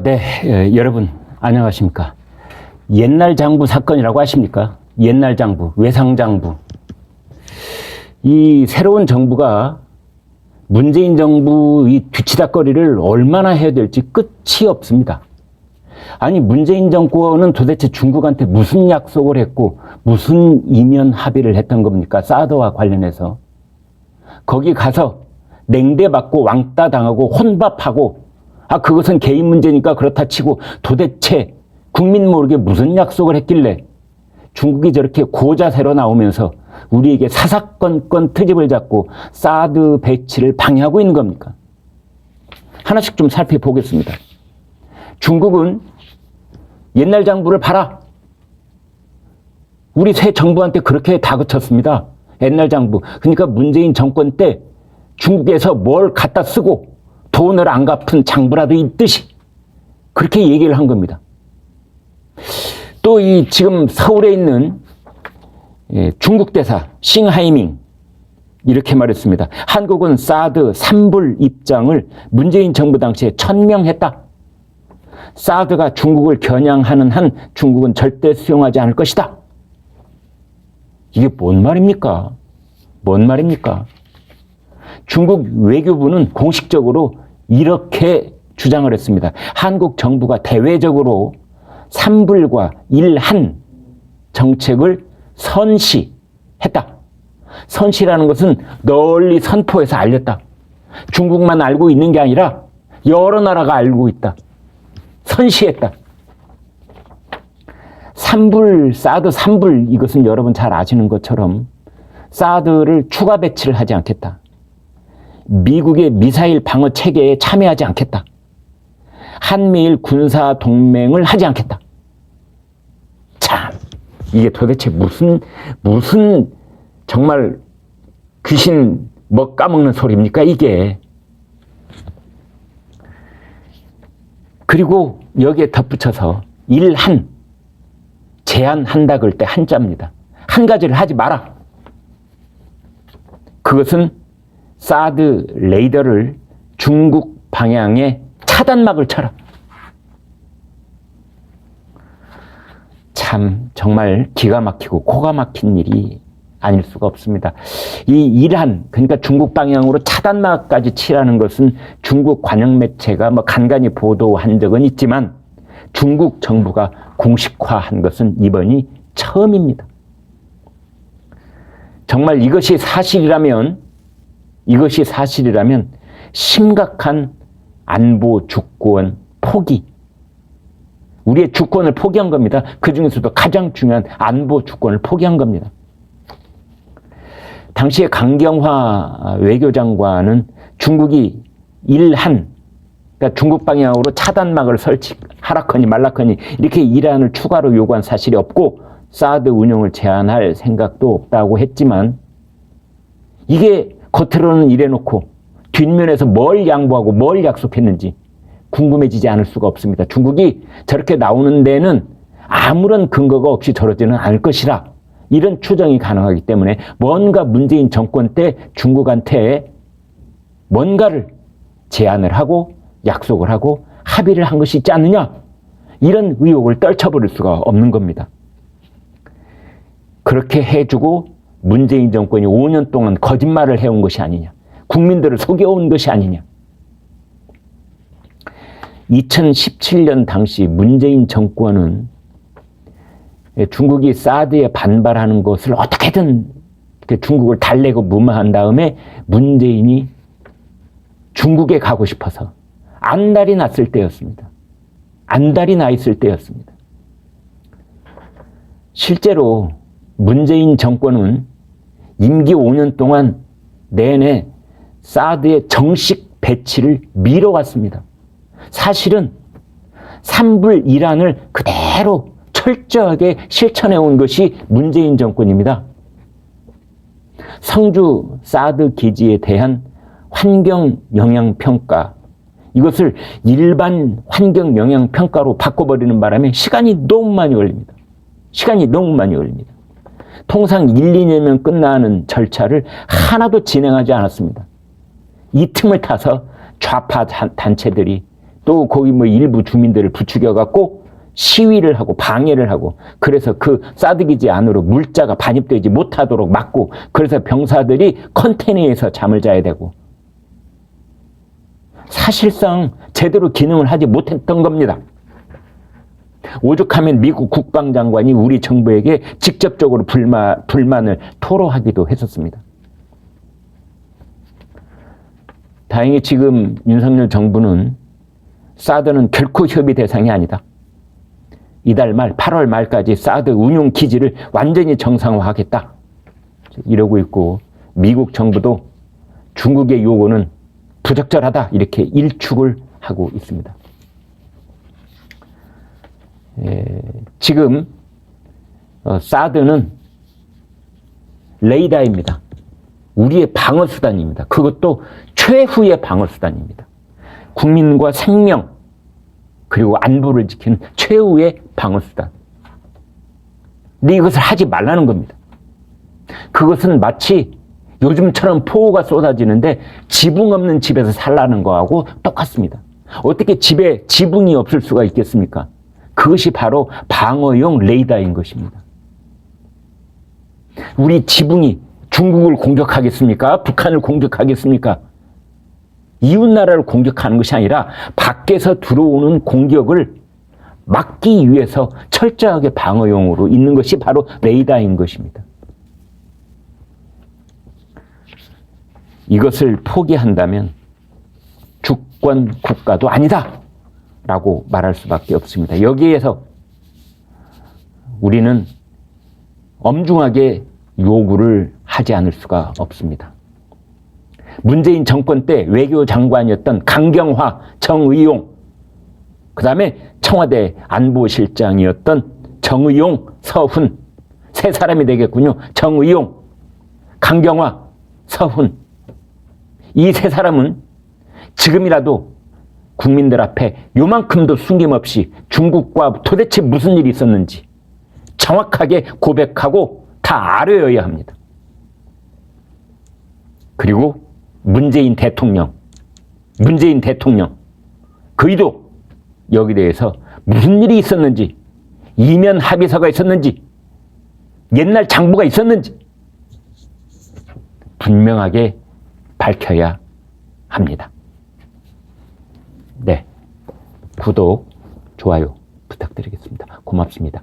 네, 여러분 안녕하십니까? 옛날 장부 사건이라고 아십니까? 옛날 장부, 외상 장부. 이 새로운 정부가 문재인 정부 이 뒤치다거리를 얼마나 해야 될지 끝이 없습니다. 아니, 문재인 정권은 도대체 중국한테 무슨 약속을 했고 무슨 이면 합의를 했던 겁니까? 사드와 관련해서. 거기 가서 냉대 받고 왕따 당하고 혼밥하고, 그것은 개인 문제니까 그렇다 치고 도대체 국민 모르게 무슨 약속을 했길래 중국이 저렇게 고자세로 나오면서 우리에게 사사건건 트집을 잡고 사드 배치를 방해하고 있는 겁니까? 하나씩 좀 살펴보겠습니다. 중국은 옛날 장부를 봐라. 우리 새 정부한테 그렇게 다그쳤습니다. 옛날 장부. 그러니까 문재인 정권 때 중국에서 뭘 갖다 쓰고 돈을 안 갚은 장부라도 있듯이 그렇게 얘기를 한 겁니다. 또 이 지금 서울에 있는 중국 대사 싱하이밍 이렇게 말했습니다. 한국은 사드 3불 입장을 문재인 정부 당시에 천명했다. 사드가 중국을 겨냥하는 한 중국은 절대 수용하지 않을 것이다. 이게 뭔 말입니까? 뭔 말입니까? 중국 외교부는 공식적으로 이렇게 주장을 했습니다. 한국 정부가 대외적으로 3불과 1한 정책을 선시했다. 선시라는 것은 널리 선포해서 알렸다. 중국만 알고 있는 게 아니라 여러 나라가 알고 있다. 선시했다. 3불, 사드 3불, 이것은 여러분 잘 아시는 것처럼 사드를 추가 배치를 하지 않겠다. 미국의 미사일 방어 체계에 참여하지 않겠다. 한미일 군사 동맹을 하지 않겠다. 참, 이게 도대체 무슨 정말 귀신 까먹는 소리입니까, 이게. 그리고 여기에 덧붙여서 일한, 제한한다 그럴 때 한자입니다. 한 가지를 하지 마라. 그것은 사드 레이더를 중국 방향에 차단막을 쳐라. 참 정말 기가 막히고 코가 막힌 일이 아닐 수가 없습니다. 이 일한, 그러니까 중국 방향으로 차단막까지 치라는 것은 중국 관영 매체가 간간히 보도한 적은 있지만 중국 정부가 공식화한 것은 이번이 처음입니다. 정말 이것이 사실이라면 심각한 안보 주권 포기, 우리의 주권을 포기한 겁니다. 그 중에서도 가장 중요한 안보 주권을 포기한 겁니다. 당시에 강경화 외교장관은 중국이 일한, 그러니까 중국 방향으로 차단막을 설치하라커니 말라커니 이렇게 이란을 추가로 요구한 사실이 없고 사드 운용을 제한할 생각도 없다고 했지만, 이게 겉으로는 이래놓고 뒷면에서 뭘 양보하고 뭘 약속했는지 궁금해지지 않을 수가 없습니다. 중국이 저렇게 나오는 데는 아무런 근거가 없이 저러지는 않을 것이라, 이런 추정이 가능하기 때문에 뭔가 문재인 정권 때 중국한테 뭔가를 제안을 하고 약속을 하고 합의를 한 것이 있지 않느냐, 이런 의혹을 떨쳐버릴 수가 없는 겁니다. 그렇게 해주고 문재인 정권이 5년 동안 거짓말을 해온 것이 아니냐, 국민들을 속여온 것이 아니냐. 2017년 당시 문재인 정권은 중국이 사드에 반발하는 것을 어떻게든 중국을 달래고 무마한 다음에 문재인이 중국에 가고 싶어서 안달이 났을 때였습니다. 안달이 나 있을 때였습니다. 실제로 문재인 정권은 임기 5년 동안 내내 사드의 정식 배치를 미뤄왔습니다. 사실은 3불 1한을 그대로 철저하게 실천해온 것이 문재인 정권입니다. 성주 사드 기지에 대한 환경영향평가, 이것을 일반 환경영향평가로 바꿔버리는 바람에 시간이 너무 많이 걸립니다. 통상 1, 2년이면 끝나는 절차를 하나도 진행하지 않았습니다. 이 틈을 타서 좌파 단체들이 또 거기 뭐 일부 주민들을 부추겨갖고 시위를 하고 방해를 하고, 그래서 그 사드 기지 안으로 물자가 반입되지 못하도록 막고, 그래서 병사들이 컨테이너에서 잠을 자야 되고, 사실상 제대로 기능을 하지 못했던 겁니다. 오죽하면 미국 국방장관이 우리 정부에게 직접적으로 불만을 토로하기도 했었습니다. 다행히 지금 윤석열 정부는 사드는 결코 협의 대상이 아니다. 이달 말 8월 말까지 사드 운용 기지를 완전히 정상화하겠다 이러고 있고, 미국 정부도 중국의 요구는 부적절하다 이렇게 일축을 하고 있습니다. 지금 사드는 레이더입니다. 우리의 방어수단입니다. 그것도 최후의 방어수단입니다. 국민과 생명 그리고 안보를 지키는 최후의 방어수단. 근데 이것을 하지 말라는 겁니다. 그것은 마치 요즘처럼 폭우가 쏟아지는데 지붕 없는 집에서 살라는 거하고 똑같습니다. 어떻게 집에 지붕이 없을 수가 있겠습니까? 그것이 바로 방어용 레이더인 것입니다. 우리 지붕이 중국을 공격하겠습니까? 북한을 공격하겠습니까? 이웃나라를 공격하는 것이 아니라 밖에서 들어오는 공격을 막기 위해서 철저하게 방어용으로 있는 것이 바로 레이더인 것입니다. 이것을 포기한다면 주권 국가도 아니다 라고 말할 수밖에 없습니다. 여기에서 우리는 엄중하게 요구를 하지 않을 수가 없습니다. 문재인 정권 때 외교장관이었던 강경화, 정의용, 그 다음에 청와대 안보실장이었던 정의용, 서훈, 세 사람이 되겠군요. 정의용, 강경화, 서훈. 이 세 사람은 지금이라도 국민들 앞에 요만큼도 숨김없이 중국과 도대체 무슨 일이 있었는지 정확하게 고백하고 다 알아야 합니다. 그리고 문재인 대통령, 그이도 여기 대해서 무슨 일이 있었는지, 이면 합의서가 있었는지, 옛날 장부가 있었는지 분명하게 밝혀야 합니다. 네, 구독, 좋아요 부탁드리겠습니다. 고맙습니다.